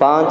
5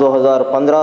2015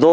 2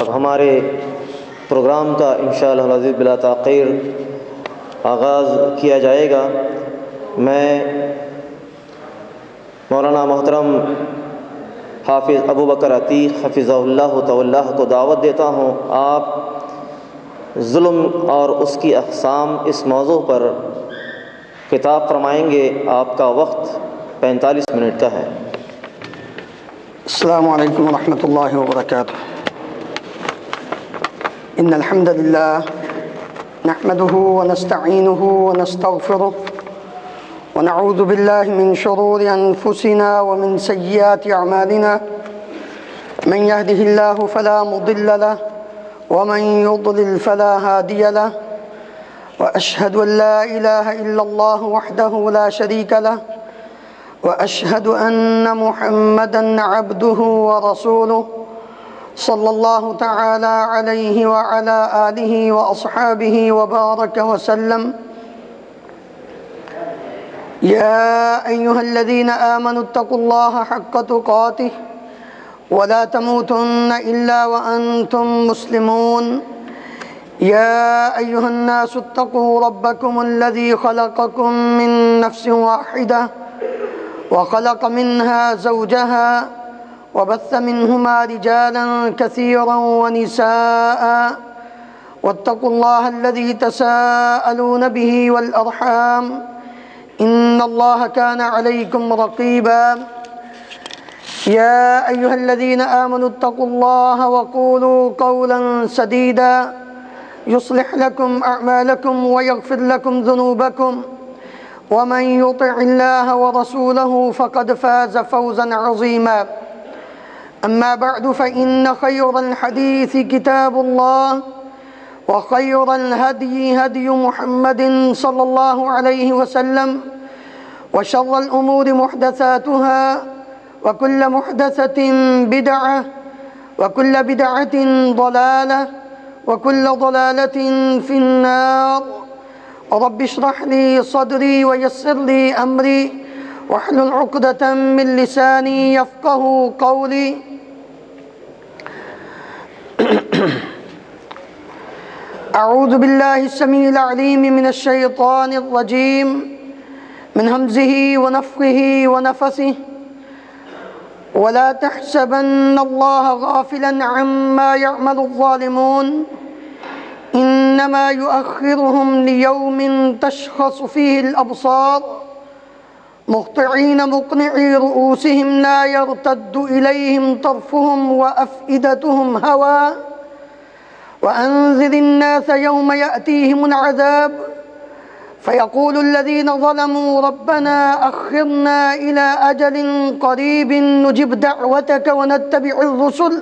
اب ہمارے پروگرام کا انشاءاللہ العزیز بلا تاخیر آغاز کیا جائے گا۔ میں مولانا محترم حافظ ابو بکر عتیق حفظہ اللہ تعالی کو دعوت دیتا ہوں۔ آپ ظلم اور اس کی اقسام اس موضوع پر خطاب فرمائیں گے۔ آپ کا وقت 45 منٹ کا ہے۔ السلام علیکم ورحمۃ اللہ وبرکاتہ۔ ان الحمد للہ نحمده ونستعینه ونستغفره ونعوذ باللہ من شرور انفسنا ومن سیئات اعمالنا من يهده الله فلا مضل له ومن يضلل فلا هادي له واشهد ان لا اله الا الله وحده لا شريك له واشهد ان محمدا عبده ورسوله صلی اللہ تعالی علیہ وعلى آلہ واصحابہ وبارک وسلم۔ یا ایہا الذین آمنوا اتقوا اللہ حق تقاتہ ولا تموتن الا وانتم مسلمون۔ یا ایہا الناس اتقوا ربکم الذی خلقکم من نفس واحدہ وخلق منها زوجها وبث منهما رجالا كثيرا ونساء واتقوا الله الذي تساءلون به والأرحام إن الله كان عليكم رقيبا۔ يا أيها الذين آمنوا اتقوا الله وقولوا قولا سديدا يصلح لكم أعمالكم ويغفر لكم ذنوبكم ومن يطع الله ورسوله فقد فاز فوزا عظيما۔ أما بعد فإن خير الحديث كتاب الله وخير الهدي هدي محمد صلى الله عليه وسلم وشر الأمور محدثاتها وكل محدثة بدعة وكل بدعة ضلالة وكل ضلالة في النار۔ رب اشرح لي صدري ويسر لي أمري واحلل عقدة من لساني يفقه قولي۔ اعوذ باللہ السمیع العلیم من الشیطان الرجیم من ہمزہ ونفخہ ونفثہ ولا تحسبن اللہ غافلا عما يعمل الظالمون انما يؤخرهم ليوم تشخص فيه الابصار مهطعين مقنعي رؤوسهم لا يرتد إليهم طرفهم وأفئدتهم هواء وأنذر الناس يوم يأتيهم العذاب فيقول الذين ظلموا ربنا أخرنا إلى أجل قريب نجب دعوتك ونتبع الرسل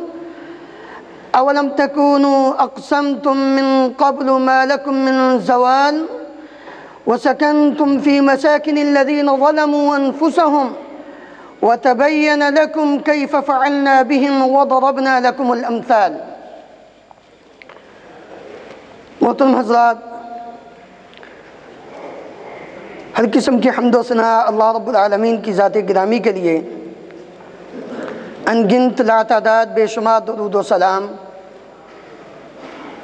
أولم تكونوا أقسمتم من قبل ما لكم من زوال وسكنتم في مساكن الذين ظلموا أنفسهم وتبين لكم كيف فعلنا بهم وضربنا لكم الأمثال۔ محترم حضرات، ہر قسم کی حمد و ثنا اللہ رب العالمین کی ذات گرامی کے لیے، انگنت لا تعداد بے شمار درود و سلام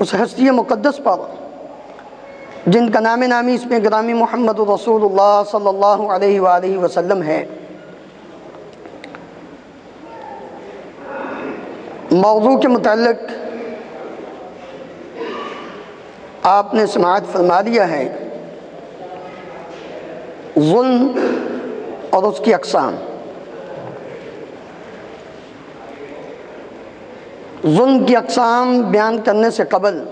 اس ہستی مقدس پر جن کا نام نامی اس میں گرامی محمد رسول اللہ صلی اللہ علیہ وآلہ وسلم ہے۔ موضوع کے متعلق آپ نے سماعت فرما لیا ہے، ظلم اور اس کی اقسام۔ ظلم کی اقسام بیان کرنے سے قبل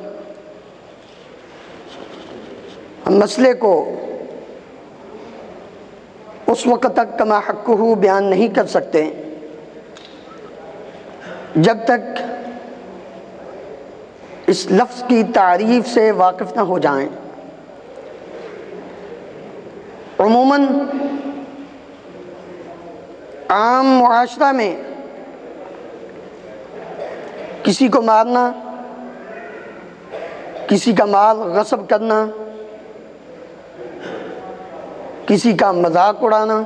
ہم مسئلے کو اس وقت تک کما حقہ بیان نہیں کر سکتے جب تک اس لفظ کی تعریف سے واقف نہ ہو جائیں۔ عموماً عام معاشرہ میں کسی کو مارنا، کسی کا مال غصب کرنا، کسی کا مذاق اڑانا،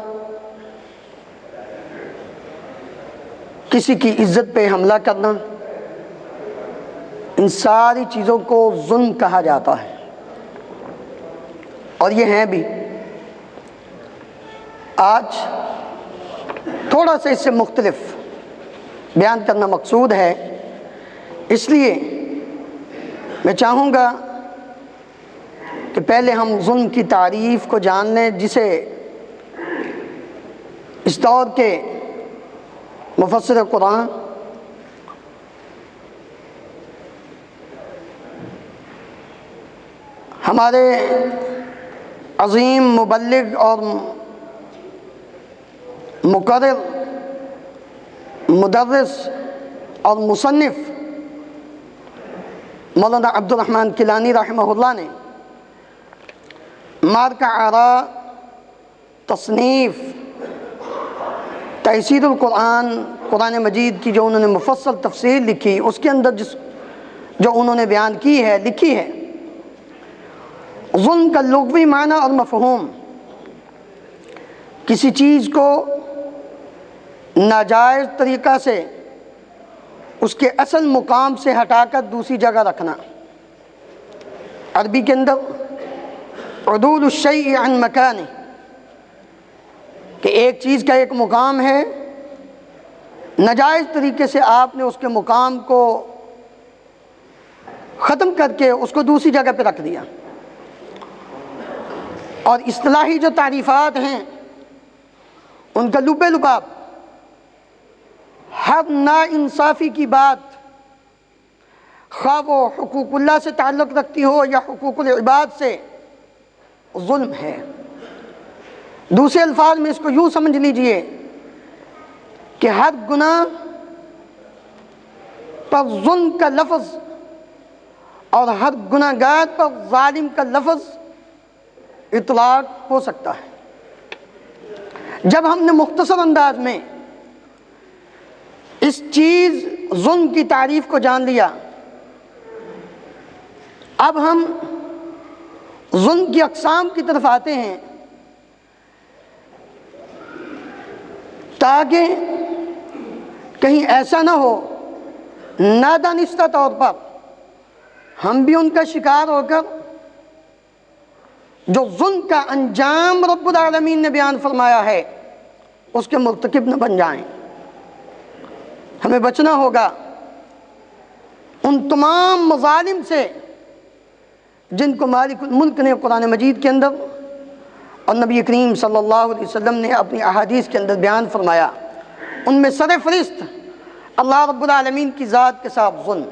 کسی کی عزت پہ حملہ کرنا، ان ساری چیزوں کو ظلم کہا جاتا ہے، اور یہ ہیں بھی۔ آج تھوڑا سا اس سے مختلف بیان کرنا مقصود ہے، اس لیے میں چاہوں گا کہ پہلے ہم ظلم کی تعریف کو جان لیں، جسے اس دور کے مفسر قرآن ہمارے عظیم مبلغ اور مقرر، مدرس اور مصنف مولانا عبد الرحمن کیلانی رحمہ اللہ نے مارکہ آراء تصنیف تفسیر القرآن، قرآن مجید کی جو انہوں نے مفصل تفسیر لکھی، اس کے اندر جو انہوں نے بیان کی ہے، لکھی ہے، ظلم کا لغوی معنی اور مفہوم کسی چیز کو ناجائز طریقہ سے اس کے اصل مقام سے ہٹا کر دوسری جگہ رکھنا۔ عربی کے اندر عدول الشیء عن مکانہ، کہ ایک چیز کا ایک مقام ہے، ناجائز طریقے سے آپ نے اس کے مقام کو ختم کر کے اس کو دوسری جگہ پہ رکھ دیا۔ اور اصطلاحی جو تعریفات ہیں ان کا لب لباب ہر ناانصافی کی بات، خواہ وہ حقوق اللہ سے تعلق رکھتی ہو یا حقوق العباد سے، ظلم ہے۔ دوسرے الفاظ میں اس کو یوں سمجھ لیجئے کہ ہر گناہ پر ظلم کا لفظ اور ہر گناہ گار پر ظالم کا لفظ اطلاق ہو سکتا ہے۔ جب ہم نے مختصر انداز میں اس چیز ظلم کی تعریف کو جان لیا، اب ہم ظلم کی اقسام کی طرف آتے ہیں، تاکہ کہیں ایسا نہ ہو نادانستہ طور پر ہم بھی ان کا شکار ہو کر جو ظلم کا انجام رب العالمین نے بیان فرمایا ہے اس کے مرتکب نہ بن جائیں۔ ہمیں بچنا ہوگا ان تمام مظالم سے جن کو مالک الملک نے قرآن مجید کے اندر اور نبی کریم صلی اللہ علیہ وسلم نے اپنی احادیث کے اندر بیان فرمایا۔ ان میں سر فہرست اللہ رب العالمین کی ذات کے ساتھ ظلم۔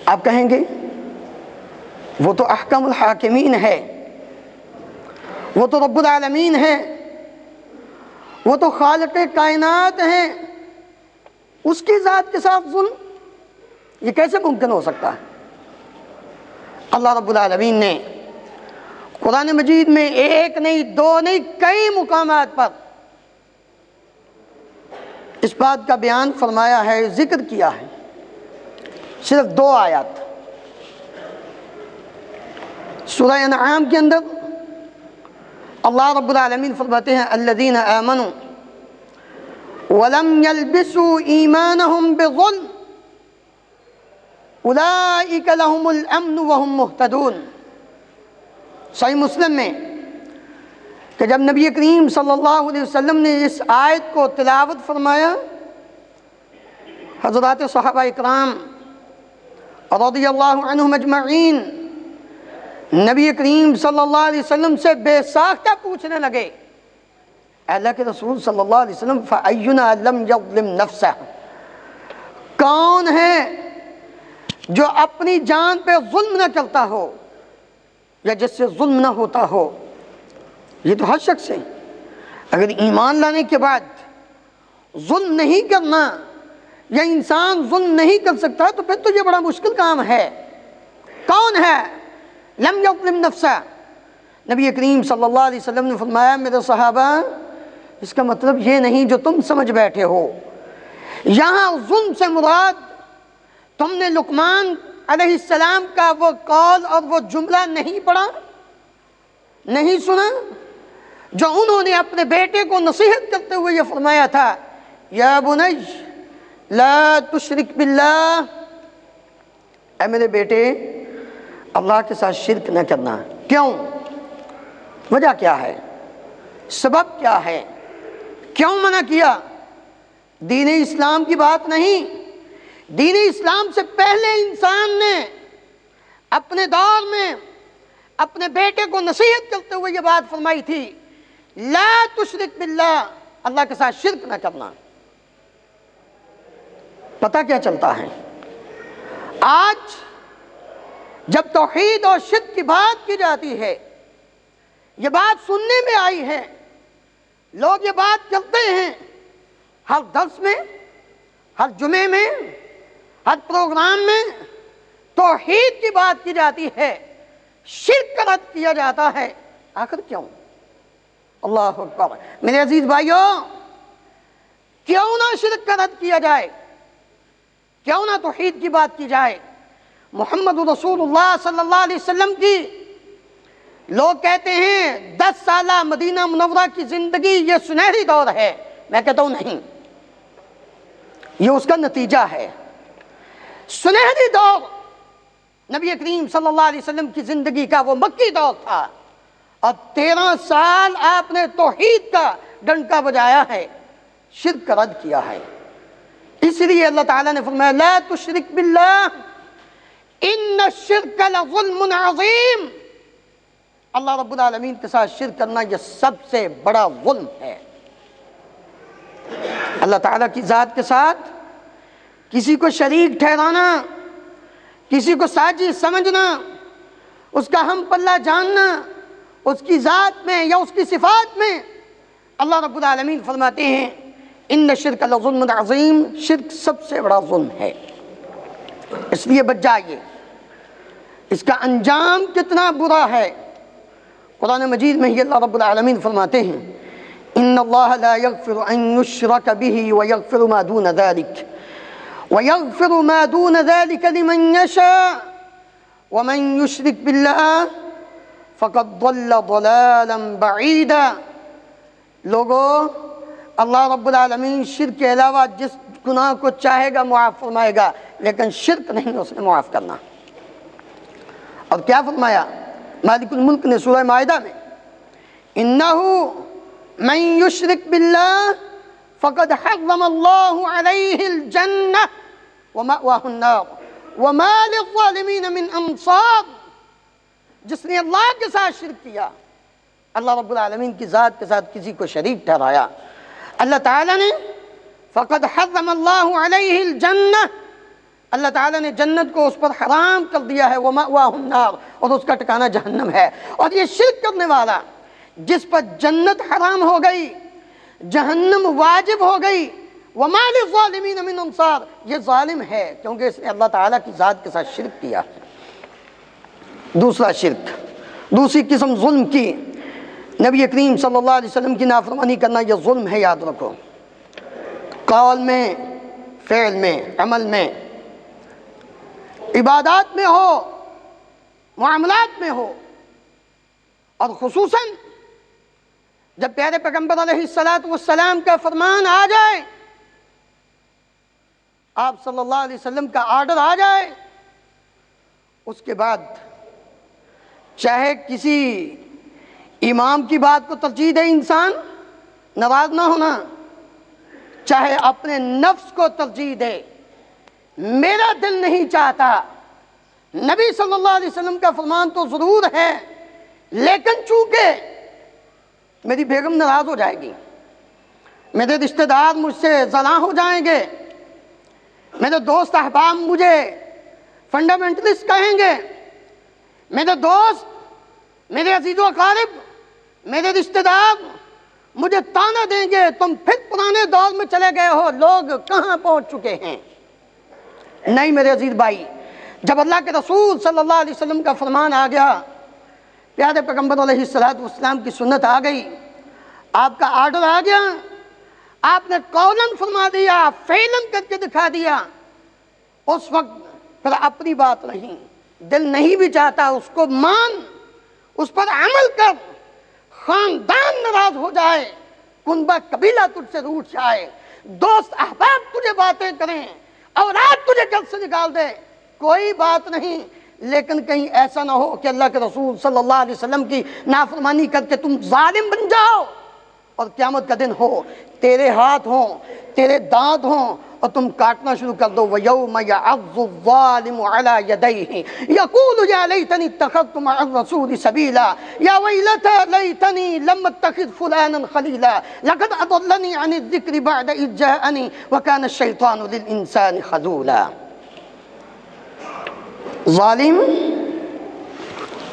آپ کہیں گے وہ تو احکم الحاکمین ہے، وہ تو رب العالمین ہے، وہ تو خالق کائنات ہیں، اس کی ذات کے ساتھ ظلم، یہ کیسے ممکن ہو سکتا ہے؟ اللہ رب العالمین نے قرآن مجید میں ایک نہیں، دو نہیں، کئی مقامات پر اس بات کا بیان فرمایا ہے، ذکر کیا ہے۔ صرف 2 آیات سورہ انعام کے اندر اللہ رب العالمین فرماتے ہیں الذین آمنوا ولم يلبسوا ایمانہم بظلم اولئک لهم الامن وهم مہتدون۔ صحیح مسلم میں کہ جب نبی کریم صلی اللہ علیہ وسلم نے اس آیت کو تلاوت فرمایا، حضرات صحابہ اکرام رضی اللہ عنہم اجمعین نبی کریم صلی اللہ علیہ وسلم سے بے ساختہ پوچھنے لگے، اللہ کے رسول صلی اللہ علیہ وسلم فَأَيُّنَا لَمْ يَظْلِمْ نَفْسَهُ، کون ہے جو اپنی جان پہ ظلم نہ کرتا ہو یا جس سے ظلم نہ ہوتا ہو؟ یہ تو ہر شخص ہے۔ اگر ایمان لانے کے بعد ظلم نہیں کرنا یا انسان ظلم نہیں کر سکتا تو پھر تو یہ بڑا مشکل کام ہے۔ کون ہے لم یظلم نفسہ؟ نبی کریم صلی اللہ علیہ وسلم نے فرمایا میرے صحابہ، اس کا مطلب یہ نہیں جو تم سمجھ بیٹھے ہو۔ یہاں ظلم سے مراد تم نے لقمان علیہ السلام کا وہ قول اور وہ جملہ نہیں پڑھا، نہیں سنا، جو انہوں نے اپنے بیٹے کو نصیحت کرتے ہوئے یہ فرمایا تھا، یا بنی لا تشرک باللہ، اے میرے بیٹے اللہ کے ساتھ شرک نہ کرنا۔ کیوں؟ وجہ کیا ہے؟ سبب کیا ہے؟ کیوں منع کیا؟ دین اسلام کی بات نہیں، دین اسلام سے پہلے انسان نے اپنے دور میں اپنے بیٹے کو نصیحت کرتے ہوئے یہ بات فرمائی تھی، لا تشرک باللہ، اللہ کے ساتھ شرک نہ کرنا۔ پتہ کیا چلتا ہے؟ آج جب توحید اور شرک کی بات کی جاتی ہے، یہ بات سننے میں آئی ہے، لوگ یہ بات کرتے ہیں، ہر درس میں، ہر جمعے میں، ہر پروگرام میں توحید کی بات کی جاتی ہے، شرک کا رد کیا جاتا ہے۔ آخر کیوں؟ اللہ اکبر۔ میرے عزیز بھائیوں، کیوں نہ شرک کا رد کیا جائے؟ کیوں نہ توحید کی بات کی جائے؟ محمد رسول اللہ صلی اللہ علیہ وسلم کی لوگ کہتے ہیں 10 سالہ مدینہ منورہ کی زندگی یہ سنہری دور ہے، میں کہتا ہوں نہیں، یہ اس کا نتیجہ ہے۔ سنہری دور نبی کریم صلی اللہ علیہ وسلم کی زندگی کا وہ مکی دور تھا، اور 13 سال آپ نے توحید کا ڈنکا بجایا ہے، شرک کا رد کیا ہے۔ اس لیے اللہ تعالیٰ نے فرمایا لا تشرک باللہ ان الشرک لظلم عظیم، اللہ رب العالمین کے ساتھ شرک کرنا یہ سب سے بڑا ظلم ہے۔ اللہ تعالیٰ کی ذات کے ساتھ کسی کو شریک ٹھہرانا، کسی کو ساجی سمجھنا، اس کا ہم پلہ جاننا، اس کی ذات میں یا اس کی صفات میں، اللہ رب العالمین فرماتے ہیں ان الشرک لظلم عظیم، شرک سب سے بڑا ظلم ہے۔ اس لیے بچ جائیے، اس کا انجام کتنا برا ہے۔ قرآن مجید میں ہی اللہ رب العالمین فرماتے ہیں ان اللہ لا یغفر ان یشرک به ویغفر ما دون ذلک ویغفر ما دون ذلک لمن یشاء ومن یشرک باللہ فقد ضل ضلالا بعیدا۔ لوگو، اللہ رب العالمین شرک کے علاوہ جس گناہ کو چاہے گا معاف فرمائے گا، لیکن شرک نہیں اس نے معاف کرنا۔ اور کیا فرمایا مالک الملک نے سورہ مائدہ میں انَّهُ مَن يُشْرِكْ بِاللَّهِ فَقَدْ حَرَّمَ اللَّهُ عَلَيْهِ الْجَنَّةَ وَمَأْوَاهُ النَّارُ وَمَا لِلظَّالِمِينَ مِنْ أَنصَارٍ۔ جس نے اللہ کے ساتھ شرک کیا، اللہ رب العالمین کی ذات کے ساتھ کسی کو شریک ٹھہرایا، اللہ تعالیٰ نے فَقَدْ حَرَّمَ اللَّهُ عَلَيْهِ الْجَنَّةَ، اللہ تعالیٰ نے جنت کو اس پر حرام کر دیا ہے، وَمَأْوَاهُ النَّارُ، اور اس کا ٹھکانہ جہنم ہے۔ اور یہ شرک کرنے والا جس پر جنت حرام ہو گئی، جہنم واجب ہو گئی، وَمَا لِلظَّالِمِينَ مِنْ أَنصَارٍ، یہ ظالم ہے کیونکہ اس نے اللہ تعالیٰ کی ذات کے ساتھ شرک کیا۔ دوسرا شرک، دوسری قسم ظلم کی، نبی کریم صلی اللہ علیہ وسلم کی نافرمانی کرنا، یہ ظلم ہے، یاد رکھو، قول میں، فعل میں، عمل میں، عبادات میں ہو، معاملات میں ہو، اور خصوصاً جب پیارے پیغمبر علیہ السلام کا فرمان آ جائے، آپ صلی اللہ علیہ وسلم کا آرڈر آ جائے، اس کے بعد چاہے کسی امام کی بات کو ترجیح دے انسان، ناراض نہ ہونا، چاہے اپنے نفس کو ترجیح دے، میرا دل نہیں چاہتا، نبی صلی اللہ علیہ وسلم کا فرمان تو ضرور ہے، لیکن چونکہ میری بیگم ناراض ہو جائے گی، میرے رشتہ دار مجھ سے زلاں ہو جائیں گے، میرے دوست احباب مجھے فنڈامنٹلسٹ کہیں گے، میرے دوست، میرے عزیز و اقارب، میرے رشتہ دار مجھے تانا دیں گے، تم پھر پرانے دور میں چلے گئے ہو، لوگ کہاں پہنچ چکے ہیں۔ نہیں میرے عزیز بھائی، جب اللہ کے رسول صلی اللہ علیہ وسلم کا فرمان آ گیا، پیارے پیغمبر علیہ السلام کی سنت آ گئی، آپ کا آرڈر آ گیا، آپ نے قولاً فرما دیا، فعلاً کر کے دکھا دیا، اس وقت پھر اپنی بات نہیں، دل نہیں بھی چاہتا اس کو مان، اس پر عمل کر، خاندان ناراض ہو جائے، کنبہ قبیلہ تجھ سے روٹھ جائے، دوست احباب تجھے باتیں کریں، اولاد تجھے گھر سے نکال دے، کوئی بات نہیں، لیکن کہیں ایسا نہ ہو کہ اللہ کے رسول صلی اللہ علیہ وسلم کی نافرمانی کر کے تم ظالم بن جاؤ اور قیامت کا دن ہو تیرے ہاتھ ہوں، تیرے دانت ہوں اور تم کاٹنا شروع کر دو۔ وَيَوْمَ يَعَضُّ الظَّالِمُ عَلَى يَدَيْهِ يَقُولُ يَا لَيْتَنِي اتَّخَذْتُ مَعَ الرَّسُولِ سَبِيلًا يَا وَيْلَتَى لَيْتَنِي لَمْ أَتَّخِذْ فُلَانًا خَلِيلًا لَقَدْ أَضَلَّنِي عَنِ الذِّكْرِ بَعْدَ إِذْ جَاءَنِي وَكَانَ الشَّيْطَانُ لِلْإِنسَانِ خَذُولًا۔ ظالم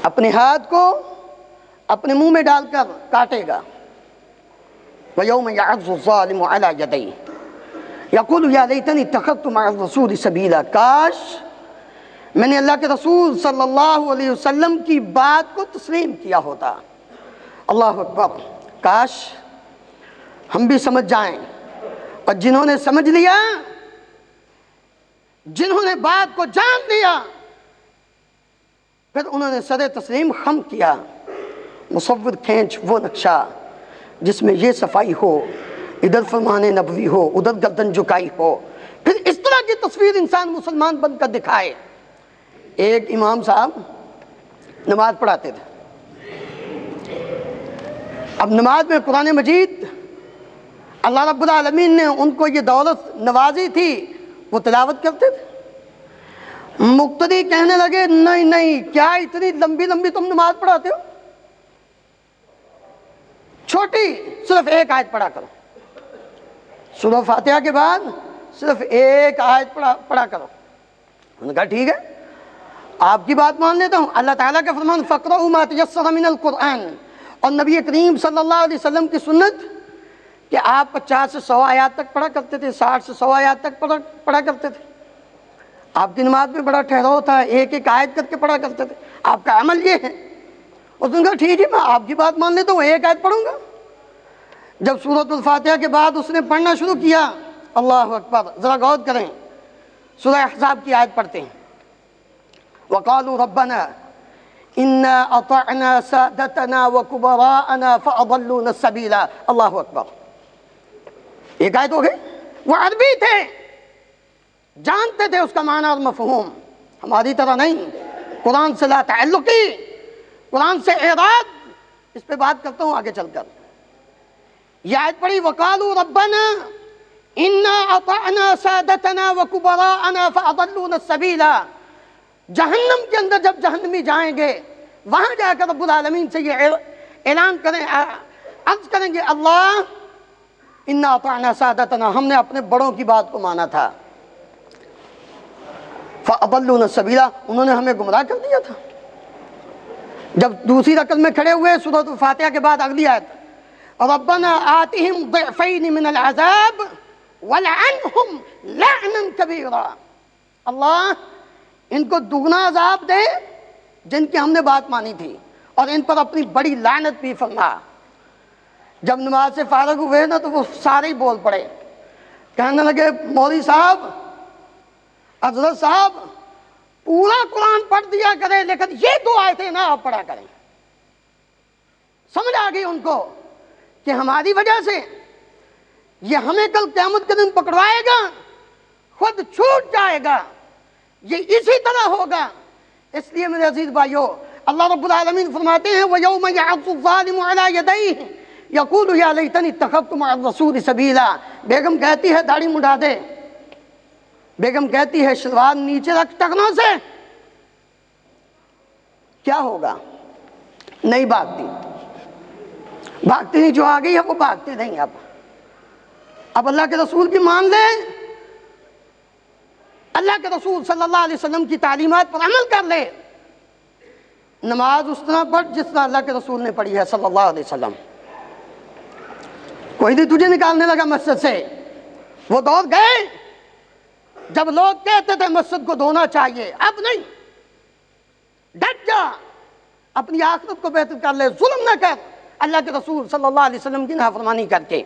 اپنے ہاتھ کو اپنے منہ میں ڈال کر کاٹے گا۔ وَيَوْمَ يَعَضُّ الظَّالِمُ عَلَى يَدَيْهِ يَقُولُ يَا لَيْتَنِي اتَّخَذْتُ مَعَ الرَّسُولِ سَبِيلًا، کاش میں نے اللہ کے رسول صلی اللہ علیہ وسلم کی بات کو تسلیم کیا ہوتا۔ اللہ اکبر، کاش ہم بھی سمجھ جائیں، اور جنہوں نے سمجھ لیا، جنہوں نے بات کو جان لیا، پھر انہوں نے سر تسلیم خم کیا۔ مصور کھینچ وہ نقشہ جس میں یہ صفائی ہو، ادھر فرمان نبوی ہو، ادھر گردن جھکائی ہو، پھر اس طرح کی تصویر انسان مسلمان بن کر دکھائے۔ ایک امام صاحب نماز پڑھاتے تھے، اب نماز میں قرآن مجید اللہ رب العالمین نے ان کو یہ دولت نوازی تھی، وہ تلاوت کرتے تھے۔ مقتدی کہنے لگے نہیں نہیں، کیا اتنی لمبی لمبی تم نماز پڑھاتے ہو، چھوٹی صرف ایک آیت پڑھا کرو، سورہ فاتحہ کے بعد صرف ایک آیت پڑھا کرو۔ انہوں نے کہا ٹھیک ہے، آپ کی بات مان لیتا ہوں۔ اللہ تعالیٰ کا فرمان فَقْرَؤُوا مَا تَيَسَّرَ مِنَ الْقُرْآنِ، اور نبی کریم صلی اللہ علیہ وسلم کی سنت کہ آپ 50 سے 100 آیات تک پڑھا کرتے تھے، 60 سے 100 آیات تک پڑھا کرتے تھے۔ آپ کی نماز میں بڑا ٹھہراؤ تھا، ایک ایک آیت کر کے پڑھا کرتے تھے، آپ کا عمل یہ ہے۔ اس نے کہا ٹھیک ہے، میں آپ کی بات مان لیتا ہوں، ایک آیت پڑھوں گا۔ جب سورۃ الفاتحہ کے بعد اس نے پڑھنا شروع کیا، اللہ اکبر، ذرا غور کریں، سورہ احزاب کی آیت پڑھتے ہیں، وَقَالُوا رَبَّنَا إِنَّا أَطَعْنَا سَادَتَنَا وَكُبَرَاءَنَا فَأَضَلُّونَا السَّبِيلَ۔ اللہ اکبر، ایک آیت ہو گئی۔ وہ عربی تھے، جانتے تھے اس کا معنی اور مفہوم، ہماری طرح نہیں، قرآن سے لا تعلقی، قرآن سے اعراض۔ اس پہ بات کرتا ہوں آگے چل کر۔ یہ آیت پڑھی وَقَالُوا رَبَّنَا إِنَّا أَطَعْنَا سَادَتَنَا وَكُبَرَاءَنَا فَأَضَلُّونَا السَّبِيلَ۔ جہنم کے اندر جب جہنمی جائیں گے، وہاں جا کر رب العالمین سے یہ اعلان کریں، عرض کریں گے اللہ إِنَّا أَطَعْنَا سَادَتَنَا، ہم نے اپنے بڑوں کی بات کو مانا تھا، فَأَضَلُّونَا السَّبِيلَ، انہوں نے ہمیں گمراہ کر دیا تھا۔ جب دوسری رکعت میں کھڑے ہوئے سورۃ الفاتحہ کے بعد اگلی آیت رَبَّنَا آتِهِمْ ضِعْفَيْنِ مِنَ الْعَذَابِ وَلْعَنْهُمْ لَعْنًا كَبِيرًا، اللہ ان کو دگنا عذاب دے جن کی ہم نے بات مانی تھی، اور ان پر اپنی بڑی لعنت بھی فرما۔ جب نماز سے فارغ ہوئے نا تو وہ سارے ہی بول پڑے، کہنے لگے مولوی صاحب، حضرت صاحب، پورا قرآن پڑھ دیا کرے لیکن یہ دو آیتیں نہ آپ پڑھا کریں۔ سمجھ آ گئی ان کو کہ ہماری وجہ سے یہ ہمیں کل قیامت کے دن پکڑوائے گا، خود چھوٹ جائے گا، یہ اسی طرح ہوگا۔ اس لیے میرے عزیز بھائیو، اللہ رب العالمین فرماتے ہیں وَيَوْمَ يَعَضُّ الظَّالِمُ عَلَى يَدَيْهِ يَقُولُ يَا لَيْتَنِي اتَّخَذْتُ مَعَ الرَّسُولِ سَبِيلًا۔ بیگم کہتی ہے داڑھی مڈا دے، بیگم کہتی ہے شلوار نیچے رکھ ٹکنوں سے، کیا ہوگا؟ نہیں بھاگتی، بھاگتی نہیں، جو آ گئی ہے وہ بھاگتی نہیں۔ اب اللہ کے رسول کی مان لے، اللہ کے رسول صلی اللہ علیہ وسلم کی تعلیمات پر عمل کر لے، نماز اس طرح پڑھ جس طرح اللہ کے رسول نے پڑھی ہے صلی اللہ علیہ وسلم۔ کوئی نہیں تجھے نکالنے لگا مسجد سے، وہ دور گئے جب لوگ کہتے تھے مسجد کو دھونا چاہیے، اب نہیں، ڈٹ جا، اپنی آخرت کو بہتر کر لے، ظلم نہ کر اللہ کے رسول صلی اللہ علیہ وسلم کی نافرمانی کر کے،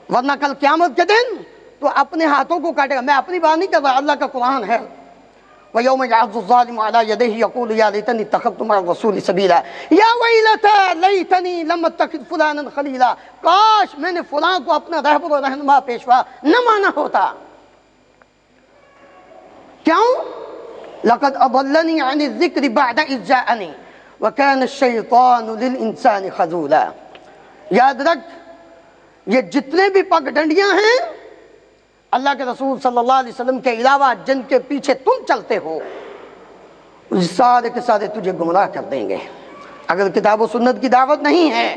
ورنہ کل قیامت کے دن تو اپنے ہاتھوں کو کاٹے گا۔ میں اپنی بات نہیں کر رہا، اللہ کا قرآن ہے، وَيَوْمَ يَعَضُّ الظَّالِمُ عَلَى يَدَيْهِ يَقُولُ يَا لَيْتَنِي اتَّخَذْتُ مَعَ الرَّسُولِ سَبِيلًا یا وَيْلَتَىٰ لَيْتَنِی لَمْ أَتَّخِذْ فُلَانًا خَلِیلًا، کاش میں نے فلاں کو اپنا رہبر و رہنما پیشوا نہ مانا ہوتا۔ کیوں؟ لَقَدْ أَضَلَّنِی عَنِ الذِّکْرِ بَعْدَ إِذْ جَاءَنِی وَكَانَ الشَّیْطَانُ لِلْإِنسَانِ خَذُولًا۔ یاد رکھ، یہ جتنے بھی پگ ڈنڈیاں ہیں اللہ کے رسول صلی اللہ علیہ وسلم کے علاوہ جن کے پیچھے تم چلتے ہو، سارے کے سارے تجھے گمراہ کر دیں گے۔ اگر کتاب و سنت کی دعوت نہیں ہے،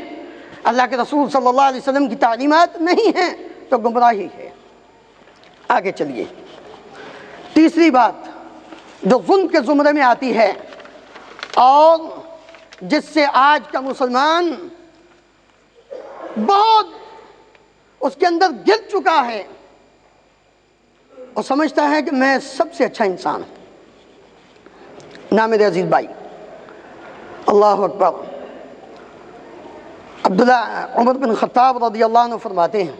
اللہ کے رسول صلی اللہ علیہ وسلم کی تعلیمات نہیں ہیں، تو گمراہی ہے۔ آگے چلیے، تیسری بات جو ظلم کے زمرے میں آتی ہے اور جس سے آج کا مسلمان بہت اس کے اندر گر چکا ہے، اور سمجھتا ہے کہ میں سب سے اچھا انسان ہوں۔ نہ میرے عزیز بھائی، اللہ اکبر، عبداللہ عمر بن خطاب رضی اللہ عنہ فرماتے ہیں،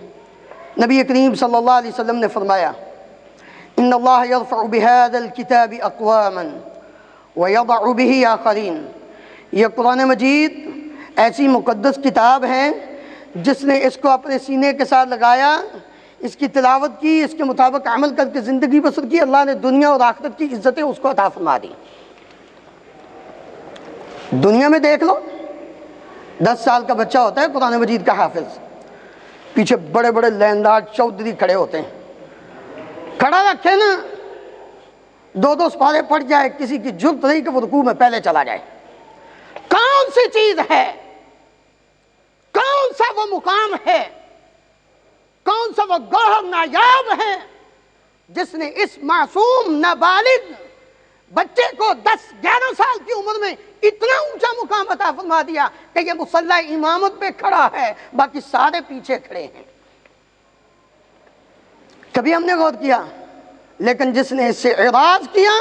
نبی کریم صلی اللہ علیہ وسلم نے فرمایا، ان اللہ یرفع بہذا الکتاب اقواما ویضع به آخرین۔ یہ قرآن مجید ایسی مقدس کتاب ہے جس نے اس کو اپنے سینے کے ساتھ لگایا، اس کی تلاوت کی، اس کے مطابق عمل کر کے زندگی بسر کی، اللہ نے دنیا اور آخرت کی عزتیں اس کو عطا فرما دی۔ دنیا میں دیکھ لو، 10 سال کا بچہ ہوتا ہے قرآن مجید کا حافظ، پیچھے بڑے بڑے لیندار چودھری کھڑے ہوتے ہیں، کھڑا رکھے نا، 2 سپارے پڑ جائے، کسی کی جرت نہیں کہ وہ رکوع میں پہلے چلا جائے۔ کون سی چیز ہے، کون سا وہ مقام ہے، کون سا وہ گوہر نایاب ہے جس نے اس معصوم نابالغ بچے کو 10-11 سال کی عمر میں اتنا اونچا مقام عطا فرما دیا کہ یہ مصلی امامت پہ کھڑا ہے، باقی سارے پیچھے کھڑے ہیں۔ کبھی ہم نے غور کیا؟ لیکن جس نے اس سے اعراض کیا،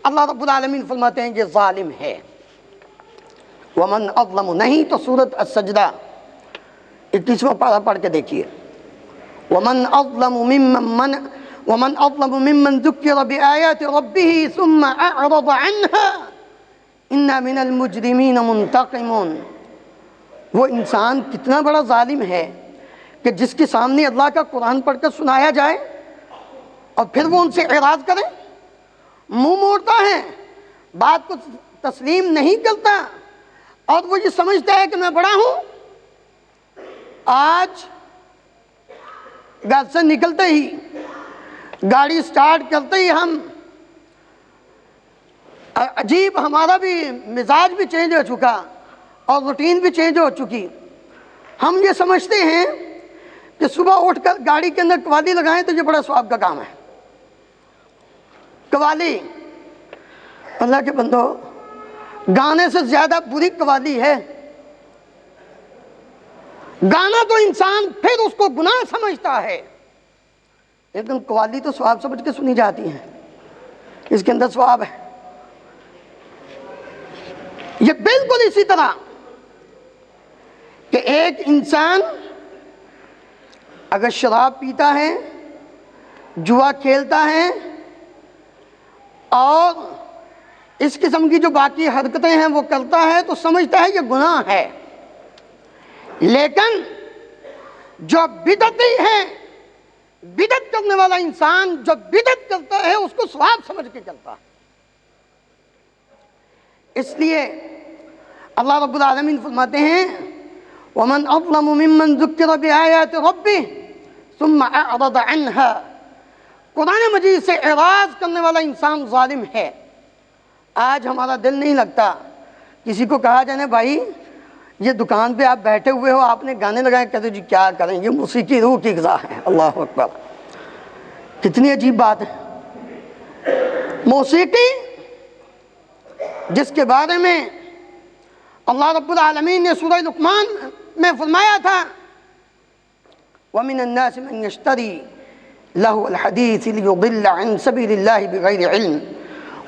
اللہ رب العالمین فرماتے ہیں یہ ظالم ہے۔ ومن اظلم، نہیں تو سورۃ السجدہ 21واں پارہ پڑھ کے دیکھیے، ومن اظلم ممن ذکر بآیات ربہ ثم اعرض عنها انا من المجرمین منتقمون۔ وہ انسان کتنا بڑا ظالم ہے کہ جس کے سامنے اللہ کا قرآن پڑھ کر سنایا جائے اور پھر وہ ان سے اعراض کرے، منہ موڑتا ہے، بات کو تسلیم نہیں کرتا، اور وہ یہ سمجھتا ہے کہ میں بڑا ہوں۔ آج گھر سے نکلتے ہی، گاڑی سٹارٹ کرتے ہی ہم عجیب، ہمارا بھی مزاج بھی چینج ہو چکا اور روٹین بھی چینج ہو چکی۔ ہم یہ سمجھتے ہیں کہ صبح اٹھ کر گاڑی کے اندر قوالی لگائیں تو یہ بڑا ثواب کا کام ہے۔ قوالی، اللہ کے بندو، گانے سے زیادہ بری قوالی ہے۔ گانا تو انسان پھر اس کو گناہ سمجھتا ہے، لیکن قوالی تو ثواب سمجھ کے سنی جاتی ہے، اس کے اندر ثواب ہے۔ یہ بالکل اسی طرح کہ ایک انسان اگر شراب پیتا ہے، جوا کھیلتا ہے اور اس قسم کی جو باقی حرکتیں ہیں وہ کرتا ہے تو سمجھتا ہے یہ گناہ ہے، لیکن جو بدعتی ہے، بدعت کرنے والا انسان جو بدعت کرتا ہے اس کو ثواب سمجھ کے کرتا ہے۔ اس لیے اللہ رب العالمین فرماتے ہیں وَمَنْ أَظْلَمُ مِمَّنْ ذُكِّرَ بِآيَاتِ رَبِّهِ ثُمَّ أَعْرَضَ عَنْهَا۔ قرآن مجید سے اعراض کرنے والا انسان ظالم ہے۔ آج ہمارا دل نہیں لگتا کسی کو کہا جانے بھائی یہ دکان پہ آپ بیٹھے ہوئے ہو، آپ نے گانے لگائے، کہتے جی کیا کریں، یہ موسیقی روح کی غذا ہے۔ اللہ اکبر، کتنی عجیب بات ہے۔ موسیقی جس کے بارے میں اللہ رب العالمین نے سورہ لقمان میں فرمایا تھا وَمِنَ النَّاسِ مَنْ يَشْتَرِي لَهْوَ الْحَدِيثِ لِيُضِلَّ عَنْ سَبِيلِ اللَّهِ بِغَيْرِ عِلْمٍ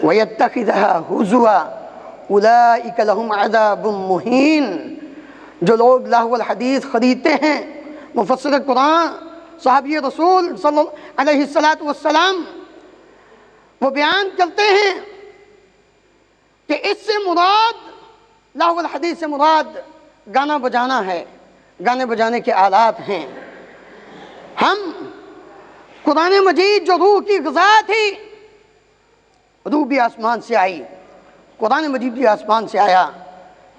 وَيَتَّخِذَهَا هُزُوًا أُولَئِكَ لَهُمْ عَذَابٌ مُهِينٌ۔ جو لوگ لہو الحدیث خریدتے ہیں، مفسر قرآن صحابی رسول صلی اللہ علیہ السلام وہ بیان کرتے ہیں کہ اس سے مراد لہو الحدیث سے مراد گانا بجانا ہے، گانے بجانے کے آلات ہیں۔ ہم قرآن مجید جو روح کی غذا تھی، روح بھی آسمان سے آئی، قرآن مجید بھی آسمان سے آیا،